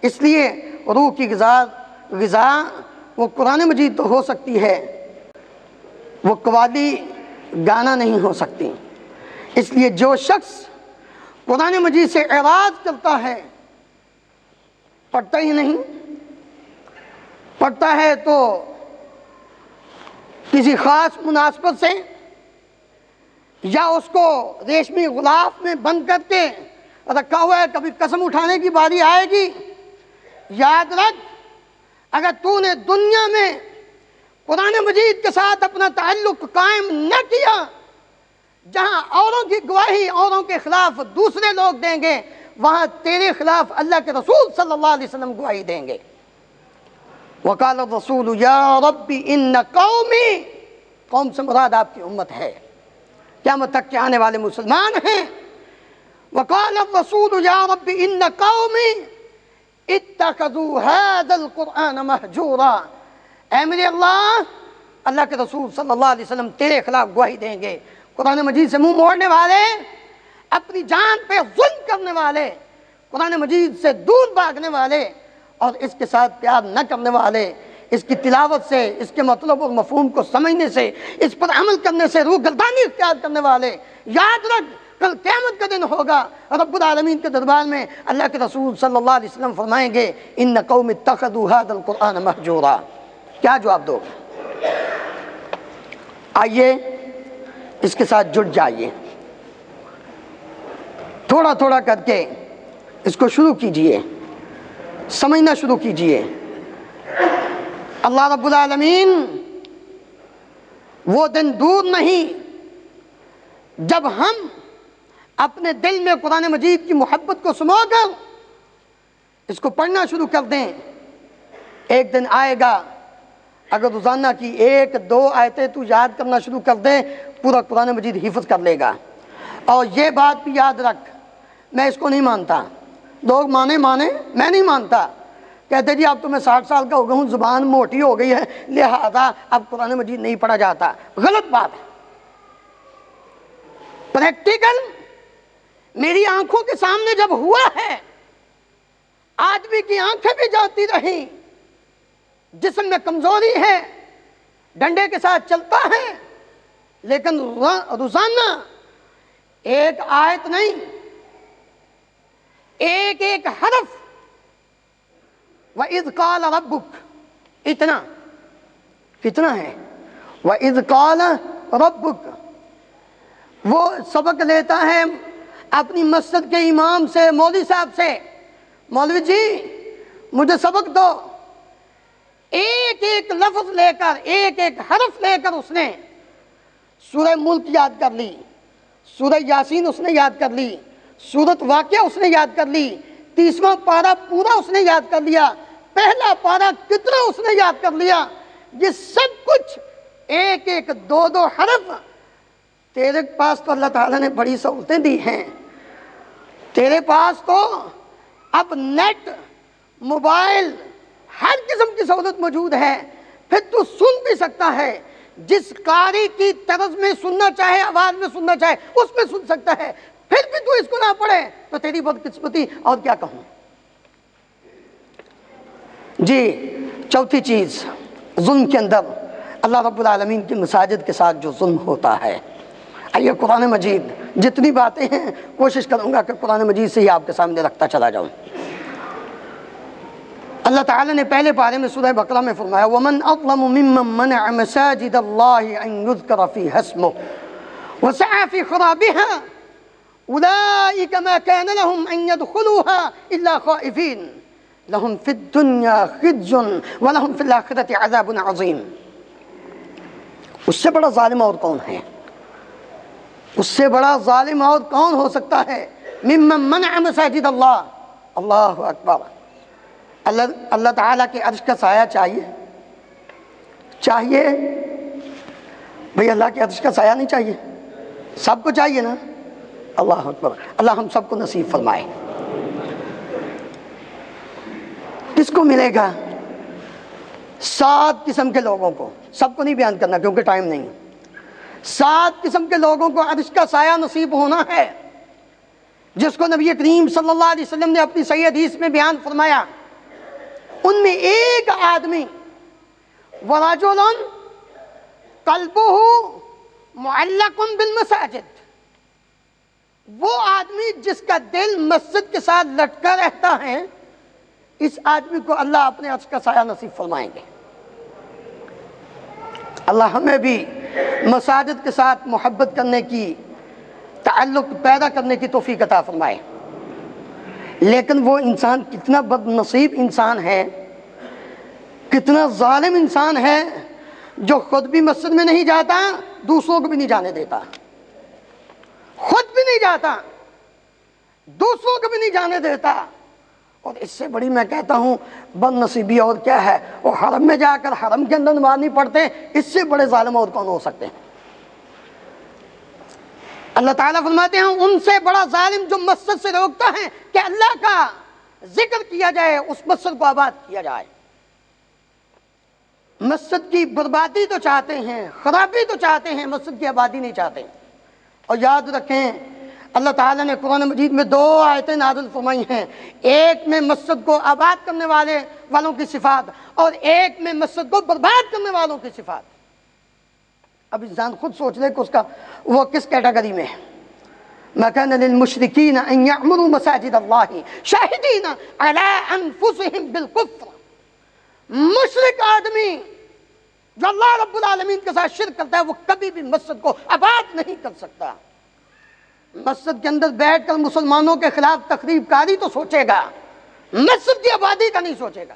اس لیے روح کی غذا وہ قرآن مجید تو ہو سکتی ہے، وہ قوالی گانا نہیں ہو سکتی۔ اس لیے جو شخص قرآن مجید سے اعراض کرتا ہے، پڑھتا ہی نہیں، پڑھتا ہے تو کسی خاص مناسبت سے، یا اس کو ریشمی غلاف میں بند کر کے رکھا ہوا ہے، کبھی قسم اٹھانے کی باری آئے گی۔ یاد رکھ، اگر تو نے دنیا میں قرآن مجید کے ساتھ اپنا تعلق قائم نہ کیا، جہاں اوروں کی گواہی اوروں کے خلاف دوسرے لوگ دیں گے، وہاں تیرے خلاف اللہ کے رسول صلی اللہ علیہ وسلم گواہی دیں گے۔ وقال الرسول یا ربی ان قومی، قوم سے مراد آپ کی امت ہے، قیامت تک کے آنے والے مسلمان ہیں۔ وقال الرسول یا ربی ان قومی اتخذوا هذا القرآن مہجورا، اے میرے اللہ کے رسول صلی اللہ علیہ وسلم تیرے خلاف گواہی دیں گے۔ قرآن مجید سے منہ موڑنے والے، اپنی جان پہ ظلم کرنے والے، قرآن مجید سے دور بھاگنے والے اور اس کے ساتھ پیار نہ کرنے والے، اس کی تلاوت سے، اس کے مطلب اور مفہوم کو سمجھنے سے، اس پر عمل کرنے سے روح گردانی اختیار کرنے والے، یاد رکھ کل قیامت کا دن ہوگا، رب العالمین کے دربار میں اللہ کے رسول صلی اللہ علیہ وسلم فرمائیں گے ان قوم اتخذوا هذا القرآن مہجورا۔ کیا جواب دو گے؟ آئیے اس کے ساتھ جڑ جائیے، تھوڑا تھوڑا کر کے اس کو شروع کیجئے، سمجھنا شروع کیجئے۔ اللہ رب العالمین وہ دن دور نہیں جب ہم اپنے دل میں قرآن مجید کی محبت کو سمو کر اس کو پڑھنا شروع کر دیں۔ ایک دن آئے گا اگر روزانہ کی 1-2 آیتیں تو یاد کرنا شروع کر دیں، پورا قرآن مجید حفظ کر لے گا۔ اور یہ بات بھی یاد رکھ، میں اس کو نہیں مانتا، لوگ مانے میں نہیں مانتا، کہتے جی اب تو میں 60 سال کا ہو گیا ہوں، زبان موٹی ہو گئی ہے لہذا اب قرآن مجید نہیں پڑھا جاتا۔ غلط بات ہے۔ پریکٹیکل میری آنکھوں کے سامنے جب ہوا ہے، آدمی کی آنکھیں بھی جاتی رہیں، جسم میں کمزوری ہے، ڈنڈے کے ساتھ چلتا ہے، لیکن روزانہ ایک آیت نہیں، ایک حرف، وَإِذْ قَالَ رَبُّكَ، اتنا کتنا ہے، وَإِذْ قَالَ رَبُّكَ۔ وہ سبق لیتا ہے اپنی مسجد کے امام سے، مولوی صاحب سے، مولوی جی مجھے سبق دو۔ ایک لفظ لے کر، ایک حرف لے کر اس نے سورہ ملک یاد کر لی، سورہ یاسین اس نے یاد کر لی، سورۃ واقعہ اس نے یاد کر لی، 30واں پارہ پورا اس نے یاد کر لیا، پہلا پارہ کتنا اس نے یاد کر لیا۔ یہ سب کچھ ایک 2 حرف۔ تیرے پاس تو اللہ تعالیٰ نے بڑی سہولتیں دی ہیں، تیرے پاس تو اب نیٹ، موبائل، ہر قسم کی سہولت موجود ہے، پھر تو سن بھی سکتا ہے، جس قاری کی طرز میں سننا چاہے، آواز میں سننا چاہے اس میں سن سکتا ہے، پھر بھی تو اس کو نہ پڑھے تو تیری بدقسمتی، اور کیا کہوں۔ جی چوتھی چیز، ظلم کے اندر اللہ رب العالمین کی مساجد کے ساتھ جو ظلم ہوتا ہے۔ آئیے قرآن مجید، جتنی باتیں ہیں کوشش کروں گا کہ قرآن مجید سے ہی آپ کے سامنے رکھتا چلا جاؤں۔ اللہ تعالیٰ نے پہلے پارے میں سورہ بقرہ میں فرمایا وَمَنْ أَظْلَمُ مِمَّنْ مَنَعَ مَسَاجِدَ اللَّهِ أَنْ يُذْكَرَ فِيهَا اسْمُهُ وَسَعَى فِي خَرَابِهَا أُولَئِكَ مَا كَانَ لَهُمْ أَنْ يَدْخُلُوهَا إِلَّا خَائِفِينَ لَهُمْ فِي الدُّنْيَا خِزْيٌ وَلَهُمْ فِي الْآخِرَةِ عَذَابٌ عَظِيمٌ۔ اس سے بڑا ظالم اور کون ہے؟ اس سے بڑا ظالم اور کون ہو سکتا ہے؟ مِمَّنْ مَنَعَ مَسَاجِدَ اللَّهِ، اللہ اکبر۔ اللہ تعالیٰ کے عرش کا سایہ چاہیے بھئی اللہ کے عرش کا سایہ نہیں چاہیے؟ سب کو چاہیے نا؟ اللہ اکبر، اللہ ہم سب کو نصیب فرمائے۔ کس کو ملے گا؟ 7 قسم کے لوگوں کو، سب کو نہیں بیان کرنا کیونکہ ٹائم نہیں۔ 7 قسم کے لوگوں کو عرش کا سایہ نصیب ہونا ہے، جس کو نبی کریم صلی اللہ علیہ وسلم نے اپنی صحیح حدیث میں بیان فرمایا۔ ان میں ایک آدمی وَرَجُلٌ قَلْبُهُ مُعَلَّقٌ بِالْمَسَاجِدِ، وہ آدمی جس کا دل مسجد کے ساتھ لٹکا رہتا ہے، اس آدمی کو اللہ اپنے عرش کا سایہ نصیب فرمائیں گے۔ اللہ ہمیں بھی مساجد کے ساتھ محبت کرنے کی، تعلق پیدا کرنے کی توفیق عطا فرمائے۔ لیکن وہ انسان کتنا بد نصیب انسان ہے، کتنا ظالم انسان ہے، جو خود بھی مسجد میں نہیں جاتا، دوسروں کو بھی نہیں جانے دیتا، خود بھی نہیں جاتا، دوسروں کو بھی نہیں جانے دیتا۔ اور اس سے بڑی میں کہتا ہوں بد نصیبی اور کیا ہے؟ وہ حرم میں جا کر حرم کے اندر نماز نہیں پڑھتے، اس سے بڑے ظالم اور کون ہو سکتے ہیں؟ اللہ تعالیٰ فرماتے ہیں ان سے بڑا ظالم جو مسجد سے روکتا ہے کہ اللہ کا ذکر کیا جائے، اس مسجد کو آباد کیا جائے۔ مسجد کی بربادی تو چاہتے ہیں، خرابی تو چاہتے ہیں، مسجد کی آبادی نہیں چاہتے۔ اور یاد رکھیں اللہ تعالیٰ نے قرآن مجید میں 2 آیتیں نازل فرمائی ہیں، ایک میں مسجد کو آباد کرنے والوں کی صفات، اور ایک میں مسجد کو برباد کرنے والوں کی صفات۔ اب انسان خود سوچ لے کہ اس کا وہ کس کیٹیگری میں ہے۔ مَا كَانَ لِلْمُشْرِكِينَ أَن يَعْمُرُوا مَسَاجِدَ اللَّهِ شَاهِدِينَ عَلَىٰ أَنفُسِهِمْ بِالْكُفْرِ، مشرک آدمی جو اللہ رب العالمین کے ساتھ شرک کرتا ہے، وہ کبھی بھی مسجد کو آباد نہیں کر سکتا۔ مسجد کے اندر بیٹھ کر مسلمانوں کے خلاف تخریب کاری تو سوچے گا، مسجد کی آبادی کا نہیں سوچے گا۔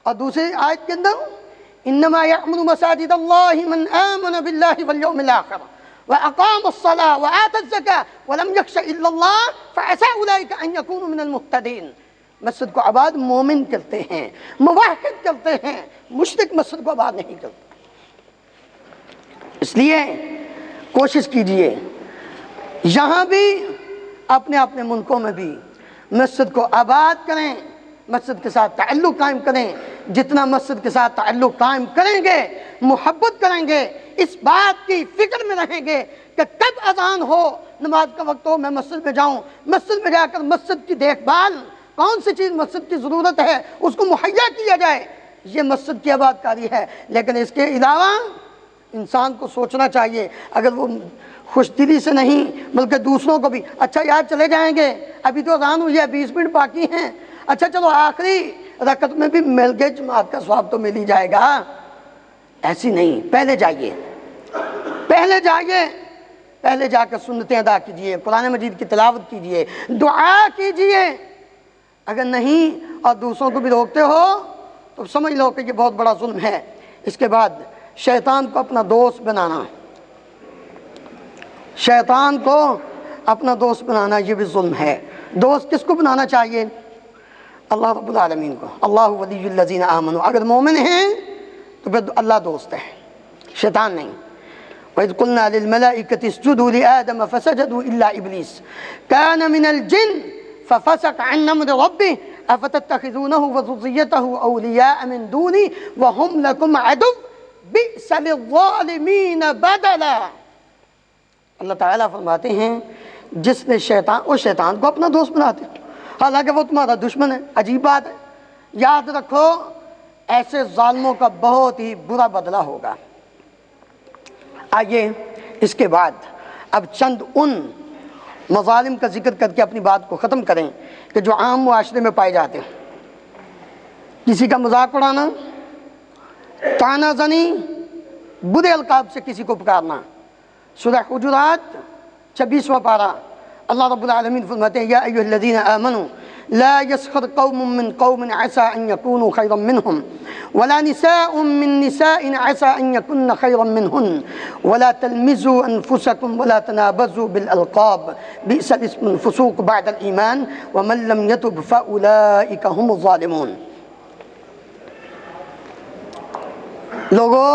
اور دوسری آیت کے اندر انما یعمر مساجد اللہ من آمن باللہ والیوم الآخر وأقام الصلاة وآتى الزكاة ولم يخش إلا الله فعسى أولئك أن يكونوا من المهتدين۔ مسجد کو آباد مومن کرتے ہیں، موحد کرتے ہیں، مشرک مسجد کو آباد نہیں کرتے۔ اس لیے کوشش کیجئے یہاں بھی اپنے ملکوں میں بھی مسجد کو آباد کریں، مسجد کے ساتھ تعلق قائم کریں۔ جتنا مسجد کے ساتھ تعلق قائم کریں گے، محبت کریں گے، اس بات کی فکر میں رہیں گے کہ کب اذان ہو، نماز کا وقت ہو، میں مسجد میں جاؤں، مسجد میں جا کر مسجد کی دیکھ بھال، کون سی چیز مسجد کی ضرورت ہے اس کو مہیا کیا جائے، یہ مسجد کی آباد کاری ہے۔ لیکن اس کے علاوہ انسان کو سوچنا چاہیے، اگر وہ خوش دلی سے نہیں بلکہ دوسروں کو بھی، اچھا یار چلے جائیں گے، ابھی تو اذان ہوئی ہے، 20 منٹ باقی ہیں، اچھا چلو آخری رکعت میں بھی مل گئے، جماعت کا ثواب تو مل ہی جائے گا۔ ایسی نہیں، پہلے جائیے، پہلے جا کر سنتیں ادا کیجئے، قرآن مجید کی تلاوت کیجئے، دعا کیجئے۔ اگر نہیں اور دوسروں کو بھی روکتے ہو تو سمجھ لو کہ یہ بہت بڑا ظلم ہے۔ اس کے بعد شیطان کو اپنا دوست بنانا، شیطان کو اپنا دوست بنانا یہ بھی ظلم ہے۔ دوست کس کو بنانا چاہیے؟ اللہ رب العالمین کو۔ اللہ ولی الذین آمنوا، اگر مومن ہیں تو پھر اللہ دوست ہے، شیطان نہیں۔ وَإِذْ قُلْنَا لِلْمَلَائِكَةِ اسْجُدُوا لِآدَمَ فَسَجَدُوا إِلَّا إِبْلِيسَ كَانَ مِنَ الْجِنِّ فَفَسَقَ عَنْ أَمْرِ رَبِّهِ أَفَتَتَّخِذُونَهُ وَذُرِّيَّتَهُ أَوْلِيَاءَ مِن دُونِي وَهُمْ لَكُمْ عَدُوٌّ بِئْسَ لِلظَّالِمِينَ بَدَلًا۔ اللہ تعالیٰ فرماتے ہیں جس نے شیطان کو اپنا دوست بناتے حالانکہ وہ تمہارا دشمن ہے۔ عجیب بات ہے، یاد رکھو ایسے ظالموں کا بہت ہی برا بدلہ ہوگا۔ آئیے اس کے بعد اب چند ان مظالم کا ذکر کر کے اپنی بات کو ختم کریں کہ جو عام معاشرے میں پائے جاتے ہیں۔ کسی کا مذاق اڑانا، طعنہ زنی، برے القاب سے کسی کو پکارنا۔ سورہ حجرات 26واں پارہ اللہ رب العالمین فرماتے ہیں یا ایھا الذین آمنوا لا يسخر قوم من قوم عسى ان يكونوا خيرا منهم ولا نساء من نساء عسى ان يكن خيرا منهن ولا تلمزوا انفسكم ولا تنابزوا بالالقاب بئس الاسم الفسوق بعد الايمان ومن لم يتب فاولئك هم الظالمون۔ لوگو،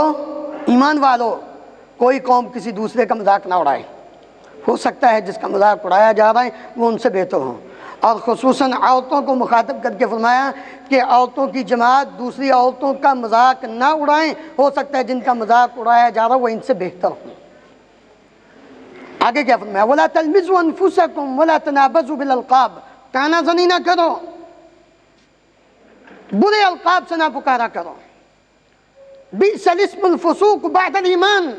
ایمان والو، کوئی قوم کسی دوسرے کا مذاق نہ اڑائے۔ ہو سکتا ہے جس کا مذاق اڑایا جا رہا ہے وہ ان سے بہتر ہوں، اور خصوصاً عورتوں کو مخاطب کر کے فرمایا کہ عورتوں کی جماعت دوسری عورتوں کا مذاق نہ اڑائیں، ہو سکتا ہے جن کا مذاق اڑایا جا رہا وہ ان سے بہتر ہوں۔ آگے کیا فرمایا؟ وَلَا تَلْمِزُوا أَنفُسَكُمْ وَلَا تَنَابَزُوا بِالْأَلْقَابِ، تانا زنی نہ کرو، برے القاب سے نہ پکارا کرو۔ بِئْسَ الِاسْمُ الْفُسُوقُ بَعْدَ الْإِيمَانِ،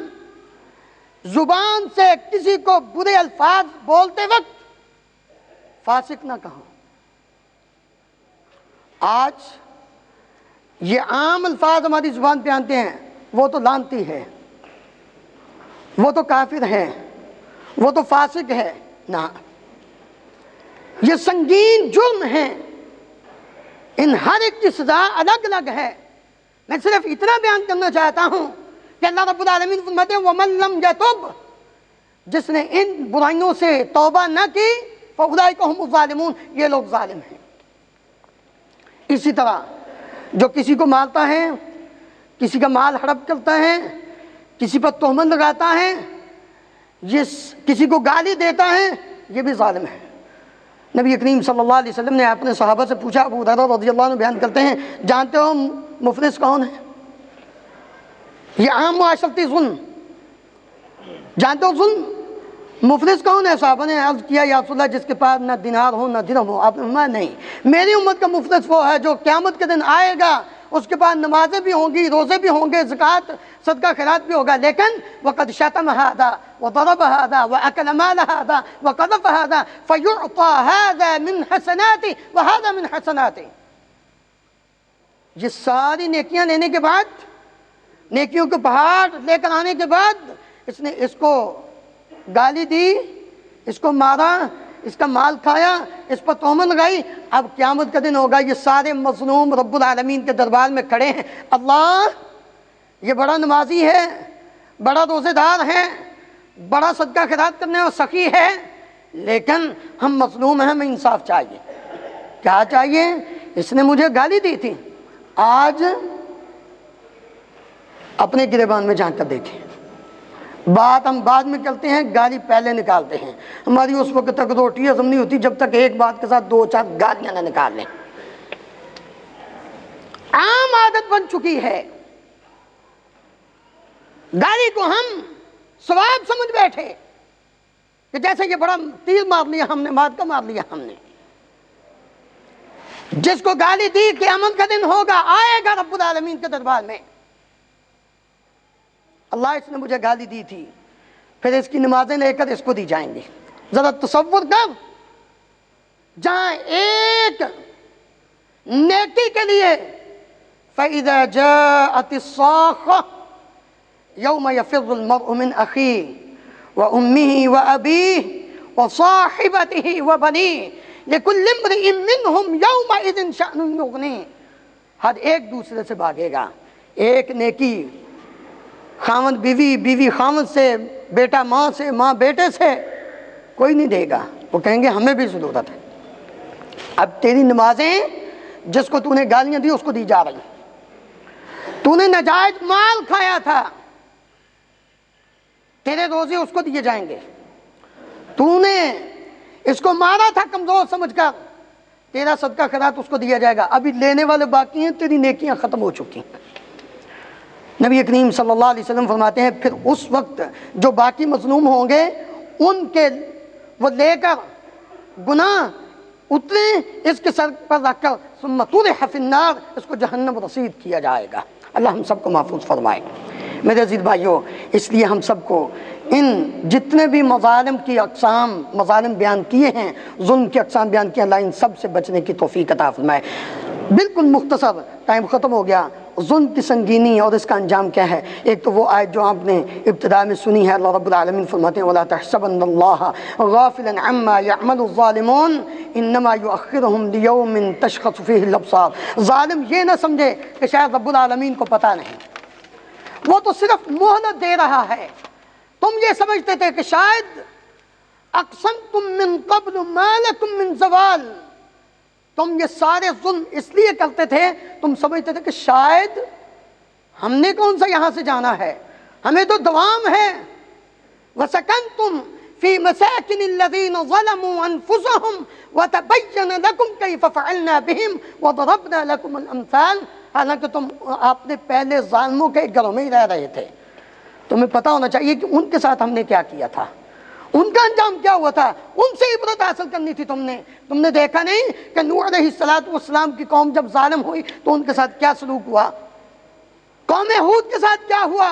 زبان سے کسی کو برے الفاظ بولتے وقت فاسق نہ کہو۔ آج یہ عام الفاظ ہماری زبان پہ آتے ہیں، وہ تو لعنتی ہے، وہ تو کافر ہے، وہ تو فاسق ہے، نہ، یہ سنگین جرم ہے، ان ہر ایک کی سزا الگ الگ ہے۔ میں صرف اتنا بیان کرنا چاہتا ہوں کہ اللہ رب العالمین فرماتے ہیں وَمَن لَمْ يَتُبْ، جس نے ان برائیوں سے توبہ نہ کی فَأُولَئِكَ هُمُ الظَّالِمُونَ، یہ لوگ ظالم ہیں۔ اسی طرح جو کسی کو مارتا ہے، کسی کا مال ہڑپ کرتا ہے، کسی پر تہمت لگاتا ہے، کسی کو گالی دیتا ہے، یہ بھی ظالم ہے۔ نبی کریم صلی اللہ علیہ وسلم نے اپنے صحابہ سے پوچھا، ابو ہریرہ رضی اللہ عنہ بیان کرتے ہیں، جانتے ہو مفلس کون ہے؟ یہ عام معاشرتی ظلم، جانتے ہو ظلم مفلس کون ہے؟ صحابہ نے عرض کیا یا رسول اللہ جس کے پاس نہ دینار ہو نہ درہم ہو۔ آپ نے فرمایا نہیں، میری امت کا مفلس وہ ہے جو قیامت کے دن آئے گا، اس کے بعد نمازیں بھی ہوں گی، روزے بھی ہوں گے، زکوٰۃ صدقہ خیرات بھی ہوگا، لیکن وَقَدْ شَتَمَ هَذَا وَضَرَبَ هَذَا وَأَكَلَ مَالَ هَذَا وَقَذَفَ هَذَا فَيُعْطَى هَذَا مِنْ حَسَنَاتِهِ وَهَذَا مِنْ حَسَنَاتِهِ۔ یہ ساری نیکیاں لینے کے بعد، نیکیوں کے پہاڑ لے کر آنے کے بعد اس نے اس کو گالی دی، اس کو مارا، اس کا مال کھایا، اس پر تہمت لگائی، اب قیامت کا دن ہوگا، یہ سارے مظلوم رب العالمین کے دربار میں کھڑے ہیں، اللہ یہ بڑا نمازی ہے، بڑا روزے دار ہے، بڑا صدقہ خیرات کرنے اور سخی ہے، لیکن ہم مظلوم ہیں، ہمیں انصاف چاہیے۔ کیا چاہیے؟ اس نے مجھے گالی دی تھی، آج اپنے گریبان میں جھانک کر دیکھیں۔ بات ہم بعد میں کرتے ہیں، گالی پہلے نکالتے ہیں۔ ہماری اس وقت تک روٹی ہضم نہیں ہوتی جب تک ایک بات کے ساتھ دو چار گالیاں نہ نکال لیں۔ عام عادت بن چکی ہے، گالی کو ہم ثواب سمجھ بیٹھے کہ جیسے یہ بڑا تیر مار لیا ہم نے، مار کا مار لیا ہم نے۔ جس کو گالی دی قیامت کا دن ہوگا، آئے گا رب العالمین کے دربار میں، اللہ اس نے مجھے گالی دی تھی، پھر اس کی نمازیں لے کر اس کو دی جائیں گی۔ ذرا تصور کر، جہاں ایک نیکی کے لیے فَإِذَا جَاءَتِ الصَّاخَّةُ يَوْمَ يَفِرُّ الْمَرْءُ مِنْ أَخِيهِ وَأُمِّهِ وَأَبِيهِ وَصَاحِبَتِهِ وَبَنِيهِ لِكُلِّ امْرِئٍ مِّنْهُمْ يَوْمَئِذٍ شَأْنٌ يُغْنِيهِ، ہر ایک دوسرے سے بھاگے گا۔ ایک نیکی خاوند بیوی، بیوی خاوند سے، بیٹا ماں سے، ماں بیٹے سے کوئی نہیں دے گا، وہ کہیں گے ہمیں بھی ضرورت ہے۔ اب تیری نمازیں جس کو تو نے گالیاں دی اس کو دی جا رہی، تو نے ناجائز مال کھایا تھا، تیرے روزے اس کو دیے جائیں گے، تو نے اس کو مارا تھا کمزور سمجھ کر، تیرا صدقہ خیرات اس کو دیا جائے گا۔ ابھی لینے والے باقی ہیں، تیری نیکیاں ختم ہو چکی ہیں۔ نبی کریم صلی اللہ علیہ وسلم فرماتے ہیں پھر اس وقت جو باقی مظلوم ہوں گے ان کے وہ لے کر گناہ اتنے اس کے سر پر رکھ کر ثم طرح فی النار، اس کو جہنم رسید کیا جائے گا۔ اللہ ہم سب کو محفوظ فرمائے۔ میرے عزیز بھائیوں، اس لیے ہم سب کو ان جتنے بھی مظالم کی اقسام، مظالم بیان کیے ہیں، ظلم کی اقسام بیان کیے ہیں، اللہ ان سب سے بچنے کی توفیق عطا فرمائے۔ بالکل مختصر، ٹائم ختم ہو گیا۔ ظلم کی سنگینی اور اس کا انجام کیا ہے؟ ایک تو وہ آیت جو آپ نے ابتدا میں سنی ہے، اللہ رب العالمین فرماتے ہیں وَلَا تَحْسَبَنَّ اللَّهَ غَافِلًا عَمَّا يَعْمَلُ الظَّالِمُونَ إِنَّمَا يُؤَخِّرُهُمْ لِيَوْمٍ تَشْخَصُ فِيهِ الْأَبْصَارُ۔ ظالم یہ نہ سمجھے کہ شاید رب العالمین کو پتہ نہیں، وہ تو صرف مہلت دے رہا ہے۔ تم یہ سمجھتے تھے کہ شاید اقسمتم من قبل ما لکم من زوال، تم یہ سارے ظلم اس لیے کرتے تھے، تم سمجھتے تھے کہ شاید ہم نے کون سا یہاں سے جانا ہے، ہمیں تو دوام ہے۔ وَسَكَنْتُمْ فی مساکن الذین ظلموا انفسهم وتبین لکم کیف فعلنا بہم وضربنا لکم الامثال. حالانکہ تم آپ نے پہلے ظالموں کے گھروں میں ہی رہ رہے تھے، تمہیں پتہ ہونا چاہیے کہ ان کے ساتھ ہم نے کیا کیا تھا، ان کا انجام کیا ہوا تھا، ان سے عبرت حاصل کرنی تھی. تم نے دیکھا نہیں کہ نوح علیہ السلام کی قوم جب ظالم ہوئی تو ان کے ساتھ کیا سلوک ہوا، قوم ہود کے ساتھ کیا ہوا،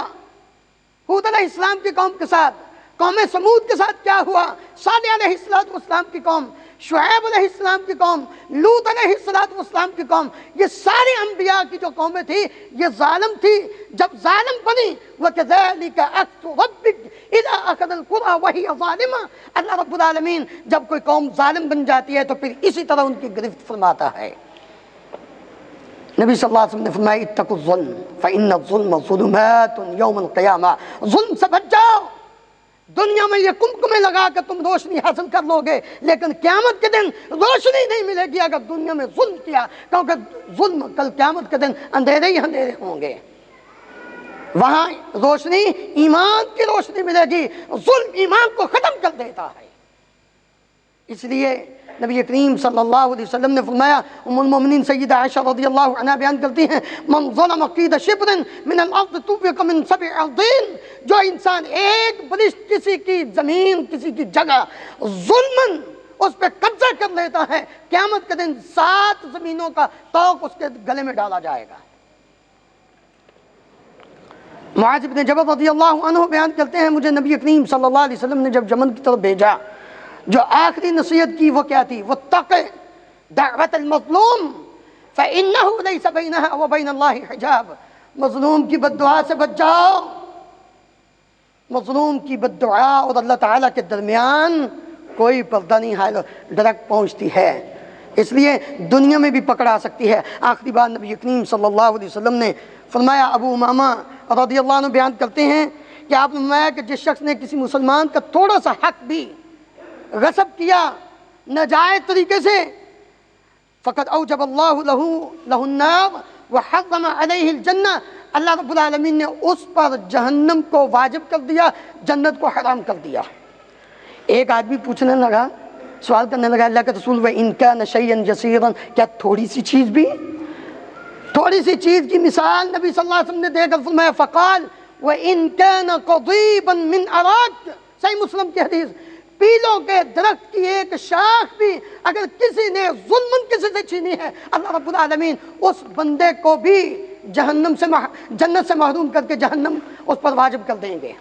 ہود علیہ السلام کی قوم کے ساتھ، قوم سمود کے ساتھ کیا ہوا، صالح علیہ السلام کی قوم، شعیب علیہ السلام کی قوم، لوط علیہ السلام کی قوم. یہ سارے انبیاء کی جو قومیں تھی یہ ظالم تھی. جب ظالم بنی وَكَذَلِكَ أَخْذُ رَبِّكَ إِذَا أَخَذَ الْقُرَىٰ وَهِيَ ظَالِمَةٌ. اللہ رب العالمین جب کوئی قوم ظالم بن جاتی ہے تو پھر اسی طرح ان کی گرفت فرماتا ہے. نبی صلی اللہ علیہ وسلم نے فرمایا اتقوا الظلم فإن الظلم ظلمات یوم القیامہ. ظلم سے بچ جاؤ. دنیا میں یہ کمکمے لگا کر تم روشنی حاصل کر لو گے، لیکن قیامت کے دن روشنی نہیں ملے گی اگر دنیا میں ظلم کیا، کیونکہ ظلم کل قیامت کے دن اندھیرے ہی اندھیرے ہوں گے. وہاں روشنی ایمان کی روشنی ملے گی، ظلم ایمان کو ختم کر دیتا ہے. اس لیے نبی کریم صلی اللہ علیہ وسلم نے فرمایا، ام المومنین سیدہ عائشہ رضی اللہ عنہ بیان کرتی ہیں، من ظلم قید شبر من الارض طوفق من 7 ارضین. جو انسان ایک برشت کسی کی زمین، کسی کی جگہ ظلمن اس پہ قبضہ کر لیتا ہے، قیامت کے دن 7 زمینوں کا طوق اس کے گلے میں ڈالا جائے گا. معاذ بن جبل رضی اللہ عنہ بیان کرتے ہیں، مجھے نبی کریم صلی اللہ علیہ وسلم نے جب یمن کی طرف بھیجا، جو آخری نصیحت کی وہ کیا تھی؟ وَاتَّقِ دعوت المظلوم فَإِنَّهُ لَيْسَ بَيْنَهَا وَبَيْنَ اللَّهِ حِجَابٌ. مظلوم کی بد دعا سے بچ جاؤ. مظلوم کی بد دعا اور اللہ تعالیٰ کے درمیان کوئی پردہ نہیں ہے، ڈائریکٹ پہنچتی ہے، اس لیے دنیا میں بھی پکڑ آ سکتی ہے. آخری بار نبی کریم صلی اللہ علیہ وسلم نے فرمایا، ابو امامہ رضی اللہ عنہ بیان کرتے ہیں کہ آپ نے فرمایا کہ جس شخص نے کسی مسلمان کا تھوڑا سا حق بھی غصب کیا ناجائز طریقے سے، فقد اوجب اللہ لہ النار وحرم علیہ الجنہ. اللہ رب العالمین نے اس پر جہنم کو واجب کر دیا، جنت کو حرام کر دیا. ایک آدمی پوچھنے لگا، سوال کرنے لگا، اللہ کے رسول وَإِن كَانَ شَيْئًا يَسِيرًا، کیا تھوڑی سی چیز بھی، تھوڑی سی چیز کی مثال نبی صلی اللہ علیہ وسلم نے دے کر فرمایا، فقال وَإِن كَانَ قَضِيبًا مِّنْ عَرَاقٍ. صحیح مسلم کی حدیث، پیلوں کے درخت کی ایک شاخ بھی اگر کسی نے ظلمن کسی سے چھینی ہے، اللہ رب العالمین اس بندے کو بھی جنت سے محروم کر کے جہنم اس پر واجب کر دیں گے.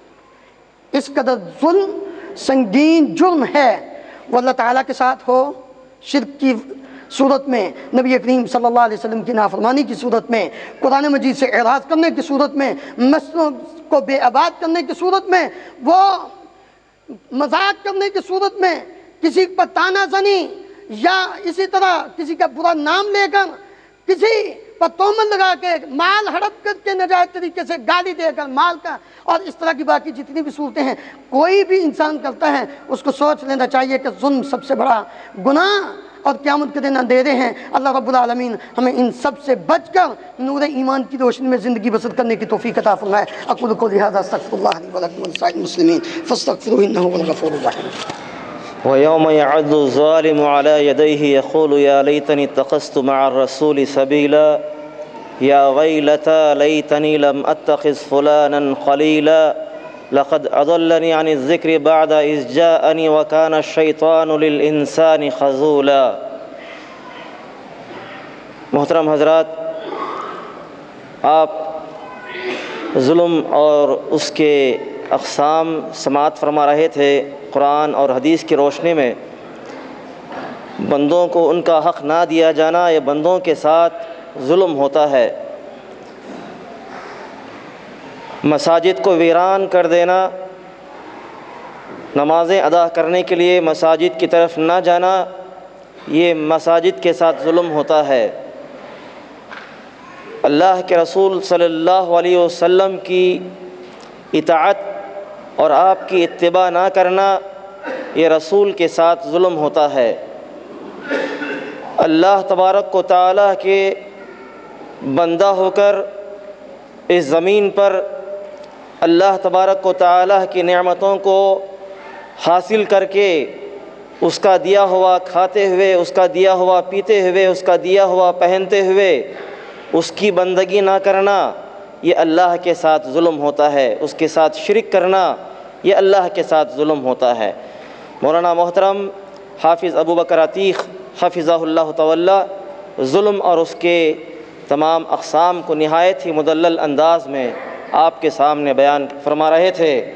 اس قدر ظلم سنگین جرم ہے. وہ اللہ تعالیٰ کے ساتھ ہو، شرک کی صورت میں، نبی کریم صلی اللہ علیہ وسلم کی نافرمانی کی صورت میں، قرآن مجید سے اعراض کرنے کی صورت میں، مسجدوں کو بے آباد کرنے کی صورت میں، وہ مذاق کرنے کی صورت میں، کسی پر تانا زنی یا اسی طرح کسی کا برا نام لے کر، کسی پر تہمت لگا کے، مال ہڑپ کر کے ناجائز طریقے سے گالی دے کر مال کا، اور اس طرح کی باقی جتنی بھی صورتیں ہیں، کوئی بھی انسان کرتا ہے اس کو سوچ لینا چاہیے کہ ظلم سب سے بڑا گناہ اور قیامت کے دن اندھیرے ہیں. اللہ رب العالمین ہمیں ان سب سے بچ کر نور ایمان کی روشنی میں زندگی بسر کرنے کی توفیق عطا فرمائے. اقول قولی ھذا استغفر اللہ لی ولکم ولسائر المسلمین فاستغفروہ انہ هو الغفور الرحیم. ويوم يعض الظالم على يديه يقول يا ليتني اتخذت مع الرسول سبيلا يا ويلتى ليتني لم أتخذ فلانا خليلا لقد أضلني عن الذكر بعد إذ جاءني وكان الشيطان للإنسان خذولا. محترم حضرات، آپ ظلم اور اس کے اقسام سماعت فرما رہے تھے. قرآن اور حدیث کی روشنی میں بندوں کو ان کا حق نہ دیا جانا یہ بندوں کے ساتھ ظلم ہوتا ہے. مساجد کو ویران کر دینا، نمازیں ادا کرنے کے لیے مساجد کی طرف نہ جانا، یہ مساجد کے ساتھ ظلم ہوتا ہے. اللہ کے رسول صلی اللہ علیہ وسلم کی اطاعت اور آپ کی اتباع نہ کرنا یہ رسول کے ساتھ ظلم ہوتا ہے. اللہ تبارک و تعالیٰ کے بندہ ہو کر اس زمین پر اللہ تبارک و تعالیٰ کی نعمتوں کو حاصل کر کے اس کا دیا ہوا کھاتے ہوئے، اس کا دیا ہوا پیتے ہوئے، اس کا دیا ہوا پہنتے ہوئے اس کی بندگی نہ کرنا، یہ اللہ کے ساتھ ظلم ہوتا ہے۔ اس کے ساتھ شرک کرنا یہ اللہ کے ساتھ ظلم ہوتا ہے۔ مولانا محترم حافظ ابو بکر عتیق حفظہ اللہ تعالی ظلم اور اس کے تمام اقسام کو نہایت ہی مدلل انداز میں آپ کے سامنے بیان فرما رہے تھے۔